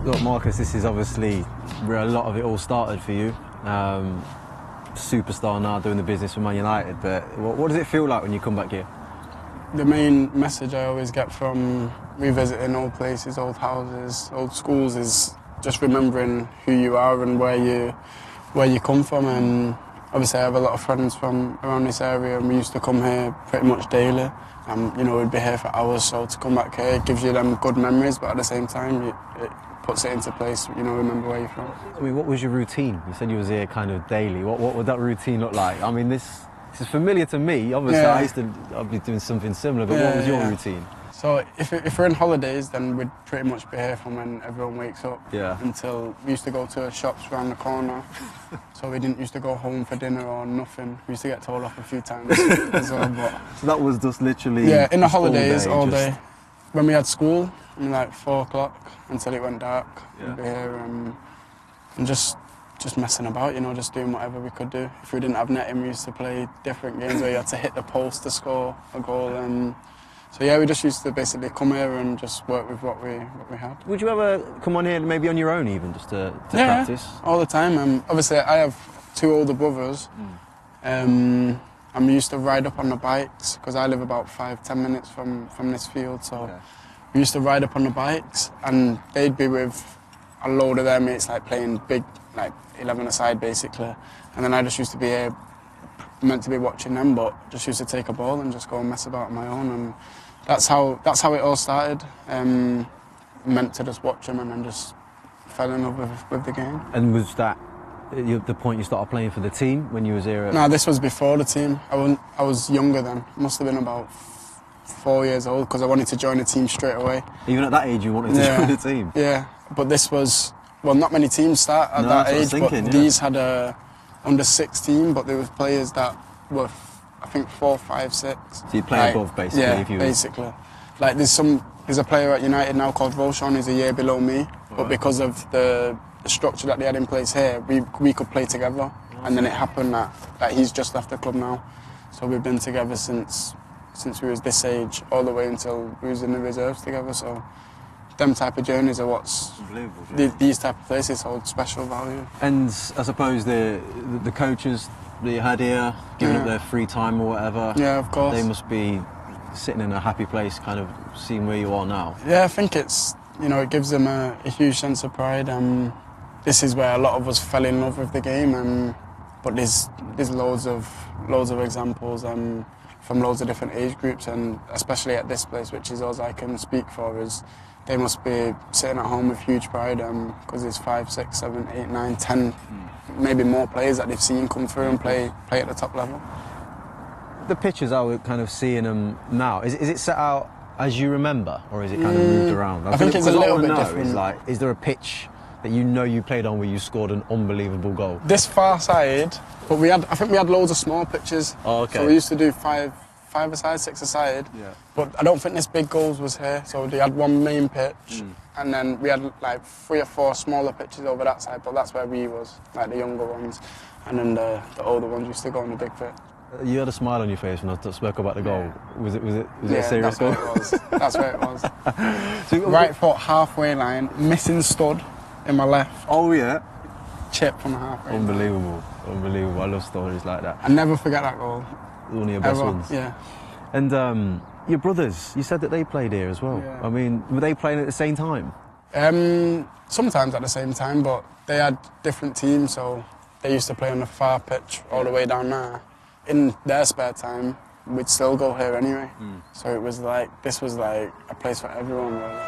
Look, Marcus, this is obviously where a lot of it all started for you. Superstar now, doing the business for Man United, but what does it feel like when you come back here? The main message I always get from revisiting old places, old houses, old schools is just remembering who you are and where you come from. And obviously I have a lot of friends from around this area, and we used to come here pretty much daily. You know, we'd be here for hours, so to come back here, it gives you them good memories, but at the same time, it puts it into place, you know, remember where you're from. I mean, what was your routine? You said you was here kind of daily. What would that routine look like? I mean, this is familiar to me. Obviously, yeah. I'd be doing something similar, but what was your routine? So if we're in holidays, then we'd pretty much be here from when everyone wakes up until we used to go to shops around the corner. So we didn't used to go home for dinner or nothing. We used to get told off a few times as well. But so that was just literally in the holidays all day. When we had school, like 4 o'clock until it went dark, we'd be here and just messing about, you know, just doing whatever we could do. If we didn't have netting, we used to play different games where you had to hit the post to score a goal. So yeah, we just used to basically come here and just work with what we had. Would you ever come on here maybe on your own even, just to practice? All the time. Obviously I have 2 older brothers, and we used to ride up on the bikes, because I live about 5-10 minutes from this field, so we used to ride up on the bikes, and they'd be with a load of their mates, like playing big, like 11-a-side basically, and then I just used to be here, meant to be watching them, but just used to take a ball and just go and mess about on my own, and that's how it all started. Meant to just watch them, and then just fell in love with the game. And was that the point you started playing for the team when you was here? No, this was before the team. I was younger then. Must have been about 4 years old, because I wanted to join the team straight away. Even at that age, you wanted to join the team? Yeah, but this was, well, not many teams start at that age, these had a under 16, but there was players that were, I think, 4, 5, 6. So you play above, basically? Yeah, basically. Like there's a player at United now called Roshan, who's a year below me, but because of the structure that they had in place here, we could play together. And then it happened that he's just left the club now. So we've been together since we was this age, all the way until we was in the reserves together. So them type of journeys are what's these type of places hold special value. And I suppose the coaches that you had here, giving up their free time or whatever, of course, they must be sitting in a happy place, kind of seeing where you are now. Yeah, I think it's, you know, it gives them a huge sense of pride. This is where a lot of us fell in love with the game, but there's loads of examples from loads of different age groups, and especially at this place, which is all I can speak for, is they must be sitting at home with huge pride, because there's 5, 6, 7, 8, 9, 10, maybe more players that they've seen come through and play at the top level. The pictures, how we're kind of seeing them now, is it set out as you remember, or is it kind of moved around? I think it's a little bit different. Is there a pitch that you know you played on where you scored an unbelievable goal? This far side, but I think we had loads of small pitches. Oh, okay. So we used to do 5-a-side, 6-a-side. Yeah. But I don't think this big goals was here. So they had one main pitch, and then we had like 3 or 4 smaller pitches over that side. But that's where we was, like the younger ones, and then the older ones used to go on the big pitch. You had a smile on your face when I spoke about the goal. Was it a serious goal? That's where it was. So, right foot halfway line, missing stud in my left. Oh yeah. Chip from the halfway. Unbelievable. I love stories like that. I never forget that goal. One of your best ones. Yeah. And your brothers, you said that they played here as well. Yeah. I mean, were they playing at the same time? Sometimes at the same time, but they had different teams, so they used to play on the far pitch all the way down there. In their spare time, we'd still go here anyway. So it was like, this was like a place for everyone, really.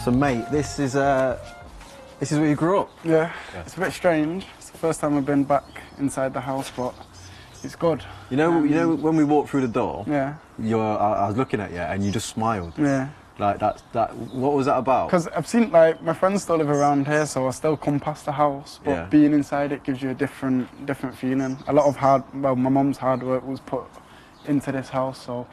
So mate, this is where you grew up? Yeah, it's a bit strange. It's the first time I've been back inside the house, but it's good. You know when we walked through the door, I was looking at you and you just smiled. Yeah. Like that. What was that about? Because I've seen, like, my friends still live around here, so I still come past the house. But being inside it gives you a different feeling. A lot of my mum's hard work was put into this house, so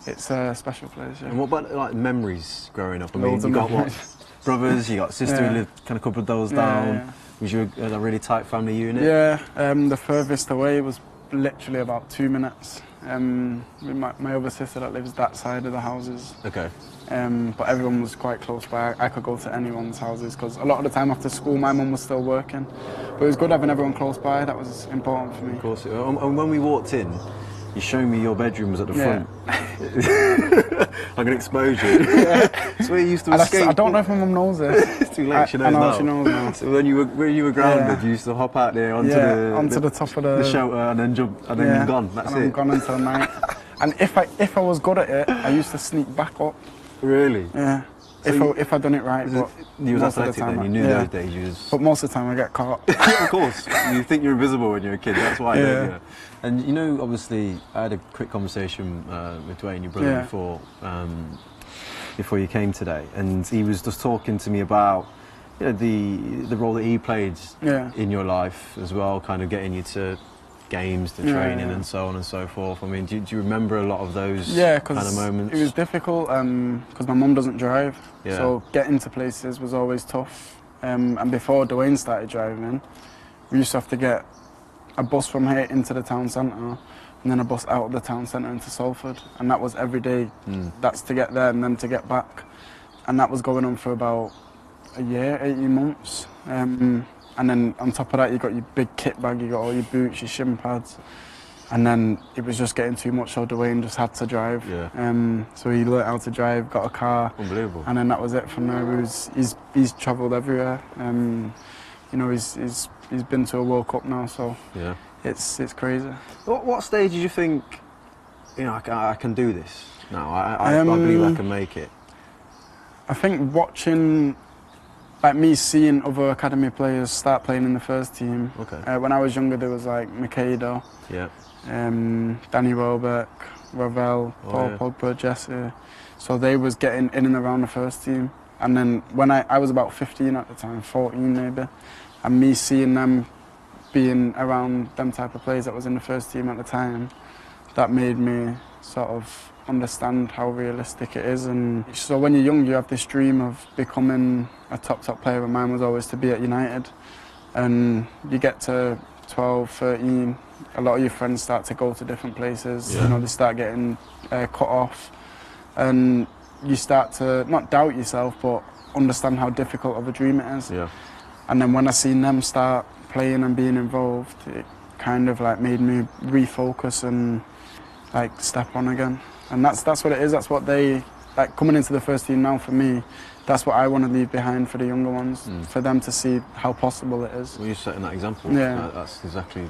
it's a special place. Yeah. And what about like memories growing up? Loads of memories. brothers, you got a sister who lived kind of a couple of doors down. Yeah. Was you a really tight family unit? Yeah, the furthest away was literally about 2 minutes. With my other sister that lives that side of the houses. Okay. But everyone was quite close by. I could go to anyone's houses because a lot of the time after school my mum was still working. But it was good having everyone close by. That was important for me. Of course. And when we walked in, you showed me your bedroom was at the front. I'm going to expose you. It's where you used to escape. I don't know if my mum knows this. It's too late, she knows now. She knows now. So when you were grounded, you used to hop out there onto the top of the shelter and then jump, and then you're gone. That's it. I'm gone until night. And if I was good at it, I used to sneak back up. Really? Yeah. So if I'd done it right. But you was athletic then, you knew those days you was... But most of the time I get caught. Of course. You think you're invisible when you're a kid, that's why, don't you? And you know, obviously, I had a quick conversation with Dwayne, your brother, before you came today, and he was just talking to me about the role that he played in your life as well, kind of getting you to games, to training and so on and so forth. I mean, do you remember a lot of those kind of moments? It was difficult because my mum doesn't drive, so getting to places was always tough. And before Dwayne started driving, we used to have to get a bus from here into the town centre and then a bus out of the town centre into Salford, and that was every day. That's to get there and then to get back, and that was going on for about a year, 18 months. And then on top of that, you got your big kit bag, you got all your boots, your shin pads, and then it was just getting too much, so Dwayne just had to drive. So he learnt how to drive, got a car. Unbelievable. And then that was it from there. He's travelled everywhere. He's been to a World Cup now, so it's crazy. What stage did you think, I can do this now? I believe I can make it. I think watching, like me seeing other academy players start playing in the first team. Okay. When I was younger, there was like Mikado, Danny Welbeck, Ravel, Paul Pogba, Jesse. So they was getting in and around the first team. And then when I was about 15 at the time, 14 maybe, and me seeing them being around them type of players that was in the first team at the time, that made me sort of understand how realistic it is. And so when you're young, you have this dream of becoming a top player, and mine was always to be at United. And you get to 12, 13, a lot of your friends start to go to different places. They start getting cut off, and you start to not doubt yourself, but understand how difficult of a dream it is. And then when I seen them start playing and being involved, it kind of like made me refocus and like step on again. And that's what it is. That's what they like coming into the first team now for me. That's what I want to leave behind for the younger ones, for them to see how possible it is. Well, you're setting that example. That's exactly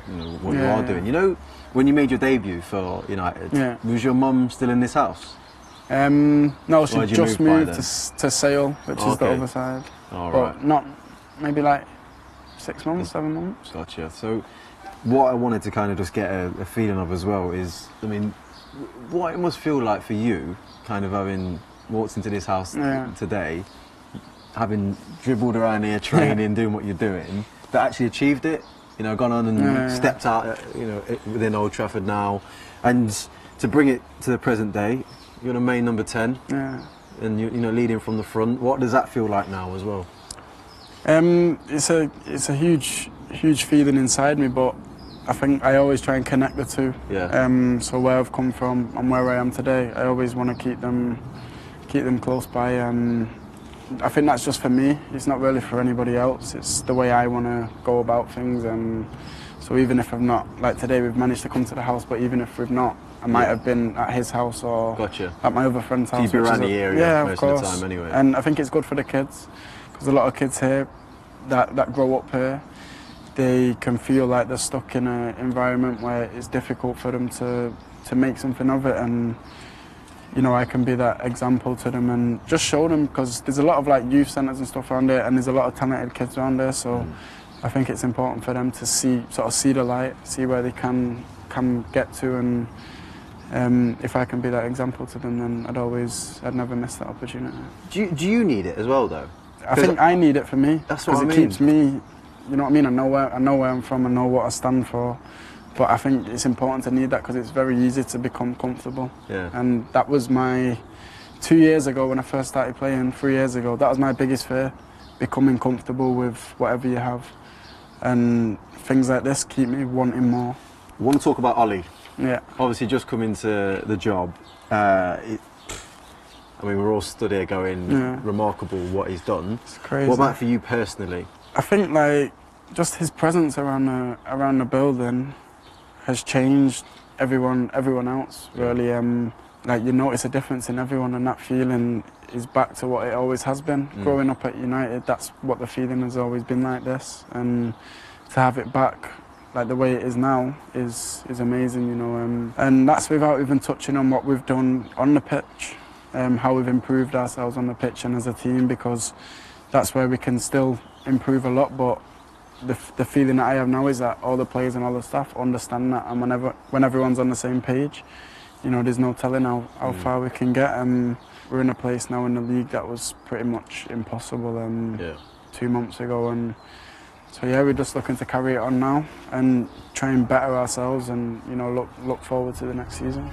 what you are doing. When you made your debut for United, was your mum still in this house? No, she just moved to Sale, which is the other side. But not maybe like 6 months, 7 months. Gotcha. So what I wanted to kind of just get a feeling of as well is, I mean, what it must feel like for you, kind of having walked into this house today, having dribbled around here, training, doing what you're doing, but actually achieved it, gone on and stepped out, within Old Trafford now, and to bring it to the present day, you're the main number 10, and you're leading from the front. What does that feel like now as well? It's a huge feeling inside me, but I think I always try and connect the two. So where I've come from and where I am today, I always want to keep them close by, and I think that's just for me. It's not really for anybody else. It's the way I want to go about things. And so even if I've not, like today we've managed to come to the house, but even if we've not, I might have been at his house or at my other friend's house. Keep you around the area most of the time anyway. And I think it's good for the kids, because a lot of kids here that grow up here, they can feel like they're stuck in an environment where it's difficult for them to make something of it. And I can be that example to them and just show them, because there's a lot of like youth centres and stuff around there, and there's a lot of talented kids around there. So I think it's important for them to see the light, see where they can get to, and if I can be that example to them, then I'd never miss that opportunity. Do you need it as well though? I think I need it for me. That's what I mean. Because it keeps me, you know what I mean? I know where I'm from, I know what I stand for. But I think it's important to need that, because it's very easy to become comfortable. And that was my 2 years ago when I first started playing, 3 years ago, that was my biggest fear, becoming comfortable with whatever you have. And things like this keep me wanting more. I want to talk about Ollie. Yeah. Obviously just come into the job. I mean, we're all stood here going, remarkable what he's done. It's crazy. What about for you personally? I think like just his presence around the building has changed everyone else really. Like you notice a difference in everyone, and that feeling is back to what it always has been. Growing up at United, that's what the feeling has always been like this, and to have it back like the way it is now is amazing, you know. And that's without even touching on what we've done on the pitch. How we've improved ourselves on the pitch and as a team, because that's where we can still improve a lot. But the feeling that I have now is that all the players and all the staff understand that, and when everyone's on the same page, you know, there's no telling how far we can get. We're in a place now in the league that was pretty much impossible 2 months ago, and so yeah, we're just looking to carry it on now and try and better ourselves, and you know, look forward to the next season.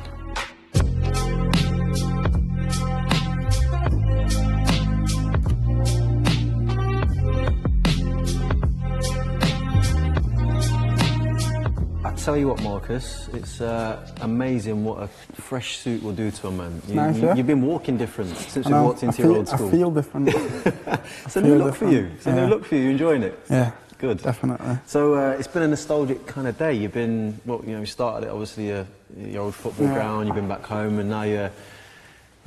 Tell you what, Marcus, it's amazing what a fresh suit will do to a man. Nice, yeah? You've been walking different since you walked into your old school. I feel different. It's a new look for you. It's a new look for you. You enjoying it? Yeah. Good. Definitely. So it's been a nostalgic kind of day. You've been, well, you know, you started it obviously your old football ground. You've been back home, and now you're,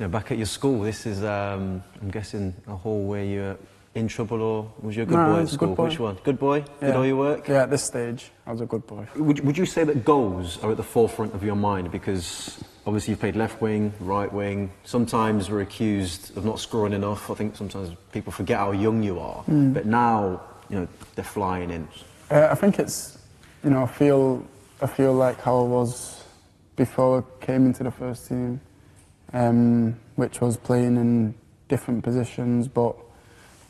back at your school. This is, I'm guessing, a hall where you're in trouble, or was you a good boy at school? Which one? Good boy? Yeah. Did all your work? Yeah, at this stage, I was a good boy. Would you say that goals are at the forefront of your mind? Because obviously you've played left wing, right wing. Sometimes we're accused of not scoring enough. I think sometimes people forget how young you are. But now, you know, they're flying in. I think it's, you know, I feel like how I was before I came into the first team, which was playing in different positions, but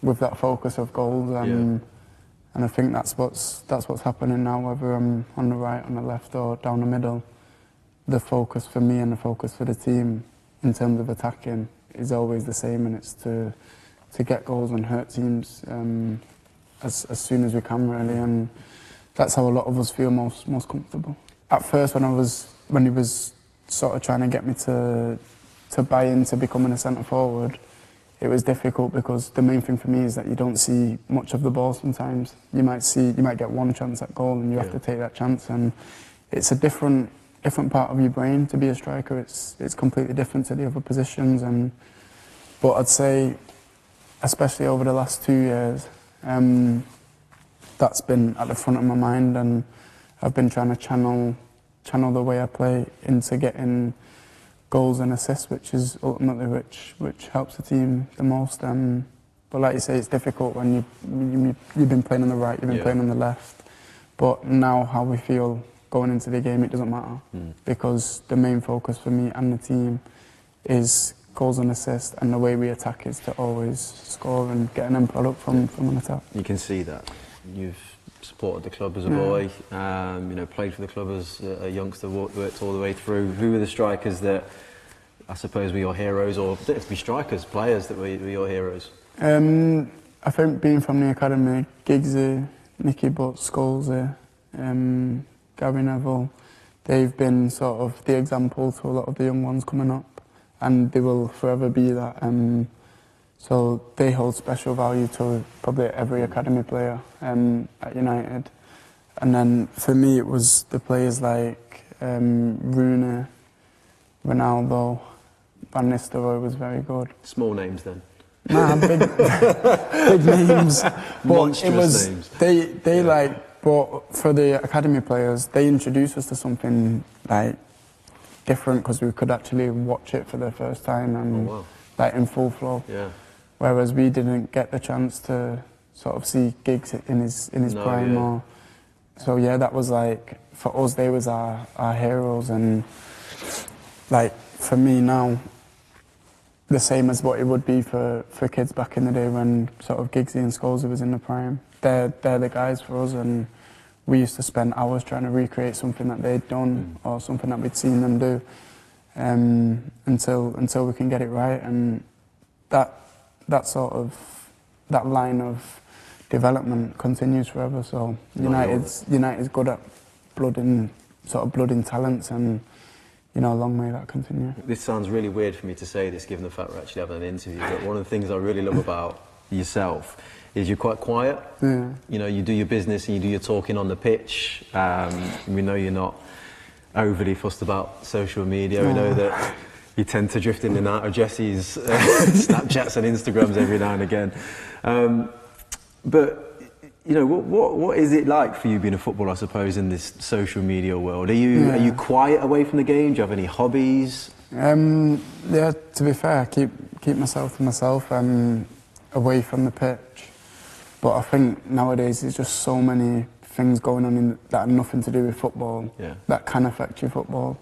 with that focus of goals, and I think that's what's happening now. Whether I'm on the right, on the left, or down the middle, the focus for me and the focus for the team in terms of attacking is always the same, and it's to get goals and hurt teams as soon as we can, really. And that's how a lot of us feel most comfortable. At first, when he was sort of trying to get me to buy into becoming a centre forward, it was difficult, because the main thing for me is that you don't see much of the ball sometimes. You might get one chance at goal, and you have to take that chance, and it's a different part of your brain to be a striker. It's completely different to the other positions, but I'd say, especially over the last 2 years, that's been at the front of my mind, and I've been trying to channel the way I play into getting goals and assists, which is ultimately which helps the team the most. But like you say, it's difficult when you've been playing on the right, you've been playing on the left. But now how we feel going into the game, it doesn't matter, because the main focus for me and the team is goals and assists, and the way we attack is to always score and get an end product from an attack. You can see that. You've supported the club as a boy, you know, played for the club as a youngster, worked all the way through. Who were the strikers that I suppose were your heroes, or didn't have to be strikers, players that were your heroes? I think being from the academy, Giggsy, Nicky Butt, Scholesy, Gary Neville, they've been sort of the example to a lot of the young ones coming up, and they will forever be that. So they hold special value to probably every academy player at United. And then for me, it was the players like Rooney, Ronaldo, Van Nistelrooy was very good. Small names then? Nah, big names. Monstrous names. But for the academy players, they introduced us to something like different, because we could actually watch it for the first time and like in full flow. Yeah. Whereas we didn't get the chance to sort of see Giggs in his prime. Yeah. So yeah, that was like, for us, they was our heroes, and like for me now, the same as what it would be for kids back in the day when sort of Giggsy and Scholesy was in the prime. They're the guys for us, and we used to spend hours trying to recreate something that they'd done or something that we'd seen them do. until we can get it right, and that sort of that line of development continues forever. So United's good at blooding talents, and long may that continue. This sounds really weird for me to say this, given the fact we're actually having an interview. But one of the things I really love about yourself is you're quite quiet. Yeah. You do your business and you do your talking on the pitch. We know you're not overly fussed about social media. We know that you tend to drift in and out of Jesse's Snapchats and Instagrams every now and again. But what is it like for you being a footballer, I suppose, in this social media world? Are you quiet away from the game? Do you have any hobbies? Yeah, to be fair, I keep myself to myself away from the pitch. But I think nowadays there's just so many things going on that have nothing to do with football that can affect your football.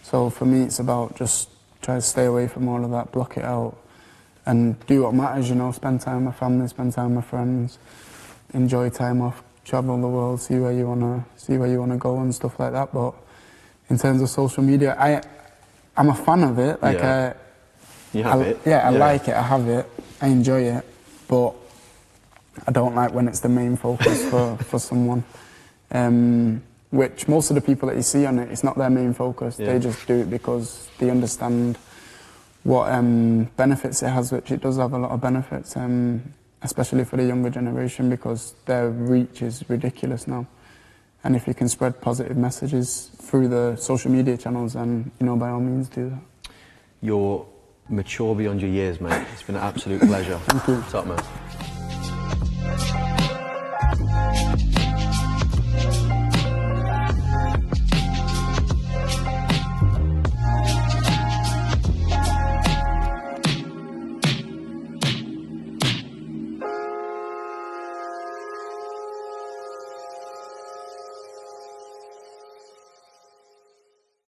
So for me, it's about just trying to stay away from all of that, block it out, and do what matters. Spend time with my family, spend time with my friends, enjoy time off, travel the world, see where you wanna go and stuff like that. But in terms of social media, I'm a fan of it. Like you have it. Yeah, I like it. I have it. I enjoy it, but I don't like when it's the main focus for someone. Which most of the people that you see on it, it's not their main focus. They just do it because they understand what benefits it has, which it does have a lot of benefits, especially for the younger generation, because their reach is ridiculous now. And if you can spread positive messages through the social media channels, then by all means do that. You're mature beyond your years, mate. It's been an absolute pleasure. Thank you. Top man.